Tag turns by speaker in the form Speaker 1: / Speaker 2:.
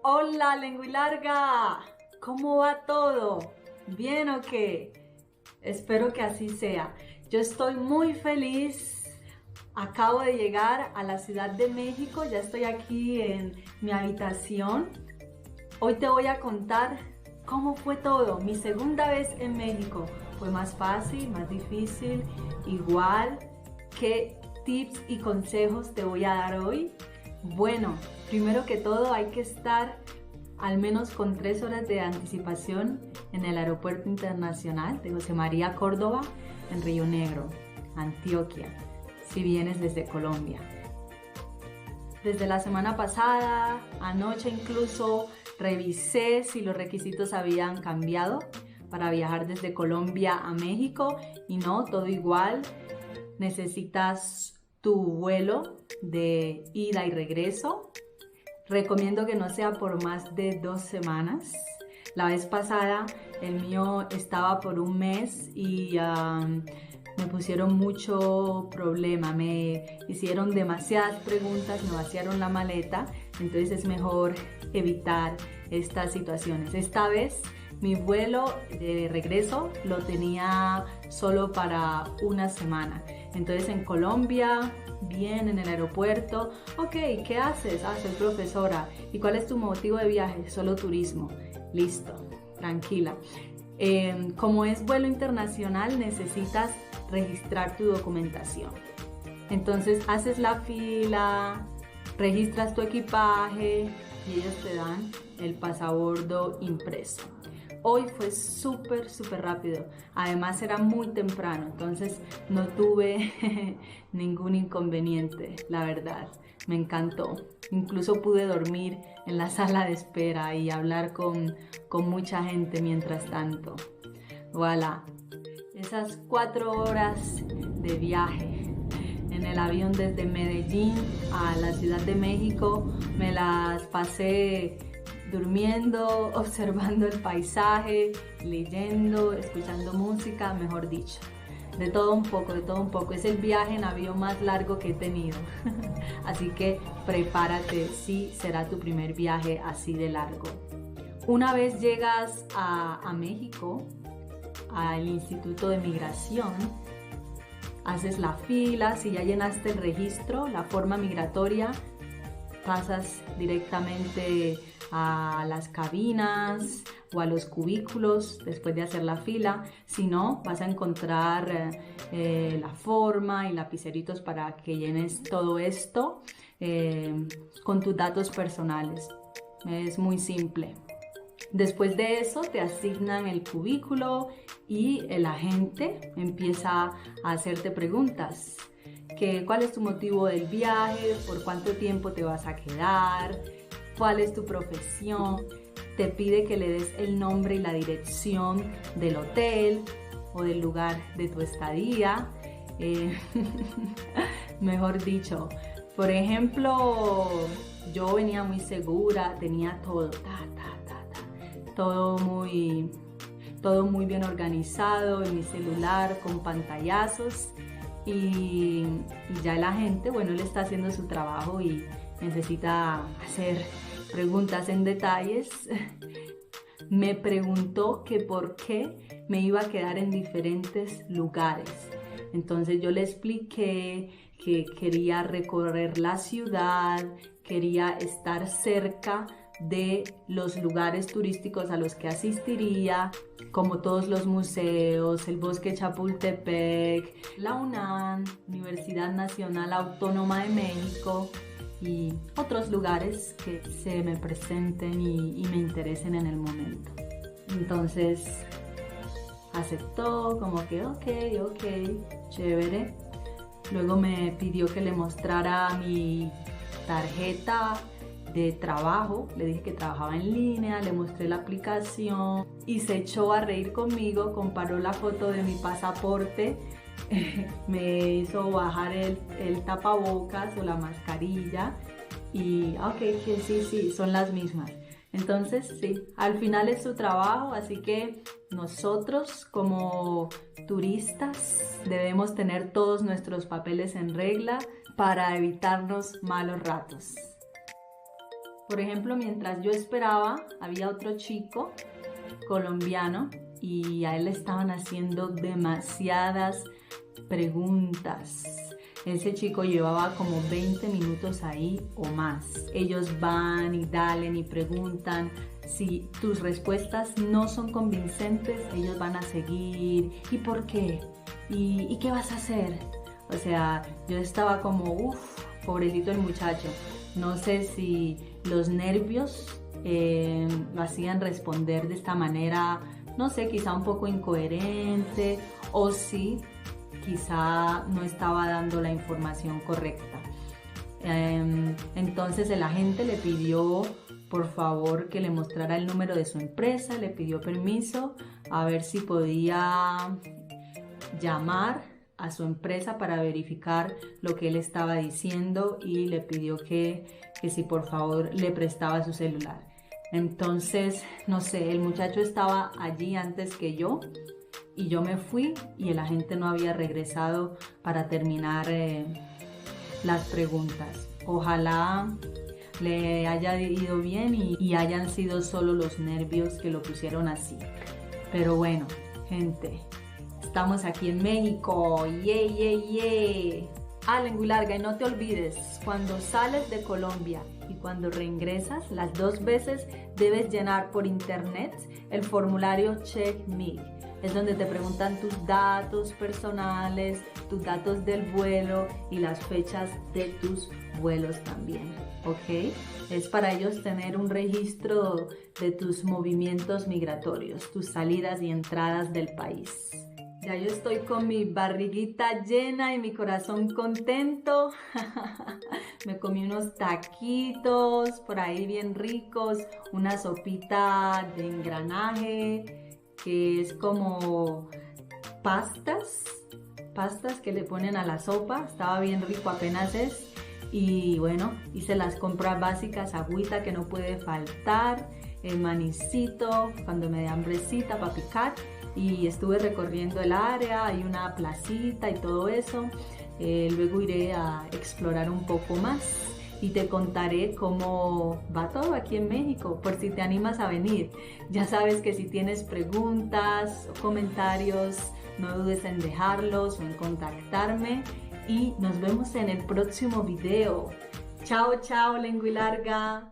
Speaker 1: Hola, lengua y larga. ¿Cómo va todo? ¿Bien o qué? Espero que así sea. Yo estoy muy feliz. Acabo de llegar a la Ciudad de México. Ya estoy aquí en mi habitación. Hoy te voy a contar cómo fue todo. Mi segunda vez en México. ¿Fue más fácil, más difícil, igual? ¿Qué tips y consejos te voy a dar hoy? Bueno, primero que todo hay que estar al menos con 3 horas de anticipación en el Aeropuerto Internacional de José María Córdoba en Río Negro, Antioquia, si vienes desde Colombia. Desde la semana pasada, anoche incluso, revisé si los requisitos habían cambiado para viajar desde Colombia a México y no, todo igual. Necesitas tu vuelo de ida y regreso. Recomiendo que no sea por más de 2 semanas. La vez pasada el mío estaba por un mes y me pusieron mucho problema. Me hicieron demasiadas preguntas, me vaciaron la maleta. Entonces es mejor evitar estas situaciones. Esta vez mi vuelo de regreso lo tenía solo para una semana. Entonces en Colombia, bien en el aeropuerto, ok, ¿qué haces? Ah, soy profesora. ¿Y cuál es tu motivo de viaje? Solo turismo. Listo, tranquila. Como es vuelo internacional, necesitas registrar tu documentación. Entonces haces la fila, registras tu equipaje y ellos te dan el pasabordo impreso. Hoy fue súper rápido, además era muy temprano, entonces no tuve ningún inconveniente, la verdad, me encantó. Incluso pude dormir en la sala de espera y hablar con mucha gente mientras tanto. Voilà, esas 4 horas de viaje en el avión desde Medellín a la Ciudad de México me las pasé durmiendo, observando el paisaje, leyendo, escuchando música, mejor dicho. De todo un poco, de todo un poco. Es el viaje en avión más largo que he tenido. Así que prepárate si será tu primer viaje así de largo. Una vez llegas a México, al Instituto de Migración, haces la fila, si ya llenaste el registro, la forma migratoria, pasas directamente a las cabinas o a los cubículos después de hacer la fila. Si no, vas a encontrar la forma y lapiceritos para que llenes todo esto con tus datos personales. Es muy simple. Después de eso te asignan el cubículo y el agente empieza a hacerte preguntas. ¿Cuál es tu motivo del viaje? ¿Por cuánto tiempo te vas a quedar? ¿Cuál es tu profesión? Te pide que le des el nombre y la dirección del hotel o del lugar de tu estadía. Mejor dicho, por ejemplo, yo venía muy segura, tenía todo, todo muy bien organizado en mi celular con pantallazos. Y ya la gente, bueno, él está haciendo su trabajo y necesita hacer preguntas en detalles. Me preguntó que por qué me iba a quedar en diferentes lugares. Entonces yo le expliqué que quería recorrer la ciudad, quería estar cerca de los lugares turísticos a los que asistiría, como todos los museos, el Bosque Chapultepec, la UNAM, Universidad Nacional Autónoma de México y otros lugares que se me presenten y me interesen en el momento. Entonces aceptó, como que ok, chévere. Luego me pidió que le mostrara mi tarjeta de trabajo, le dije que trabajaba en línea, le mostré la aplicación y se echó a reír conmigo, comparó la foto de mi pasaporte, me hizo bajar el tapabocas o la mascarilla y ok, que sí, son las mismas. Entonces sí, al final es su trabajo, así que nosotros como turistas debemos tener todos nuestros papeles en regla para evitarnos malos ratos. Por ejemplo, mientras yo esperaba, había otro chico colombiano y a él le estaban haciendo demasiadas preguntas. Ese chico llevaba como 20 minutos ahí o más. Ellos van y dalen y preguntan. Si tus respuestas no son convincentes, ellos van a seguir. ¿Y por qué? ¿Y qué vas a hacer? O sea, yo estaba como, pobrecito el muchacho. No sé si los nervios lo hacían responder de esta manera, no sé, quizá un poco incoherente, o si quizá no estaba dando la información correcta. Entonces el agente le pidió por favor que le mostrara el número de su empresa, le pidió permiso a ver si podía llamar a su empresa para verificar lo que él estaba diciendo y le pidió que si por favor le prestaba su celular. Entonces, no sé, el muchacho estaba allí antes que yo y yo me fui y el agente no había regresado para terminar las preguntas. Ojalá le haya ido bien y hayan sido solo los nervios que lo pusieron así. Pero bueno, gente, estamos aquí en México. ¡Yay! Lengua larga, y no te olvides, cuando sales de Colombia y cuando reingresas, las 2 veces debes llenar por internet el formulario CheckMe. Es donde te preguntan tus datos personales, tus datos del vuelo y las fechas de tus vuelos también, ¿ok? Es para ellos tener un registro de tus movimientos migratorios, tus salidas y entradas del país. Ya yo estoy con mi barriguita llena y mi corazón contento. Me comí unos taquitos por ahí bien ricos, una sopita de engranaje, que es como pastas que le ponen a la sopa. Estaba bien rico, apenas es. Y bueno, hice las compras básicas, agüita que no puede faltar, el manicito cuando me dé hambrecita para picar. Y estuve recorriendo el área, hay una placita y todo eso. Luego iré a explorar un poco más y te contaré cómo va todo aquí en México, por si te animas a venir. Ya sabes que si tienes preguntas o comentarios, no dudes en dejarlos o en contactarme y nos vemos en el próximo video. Chao, lengua larga.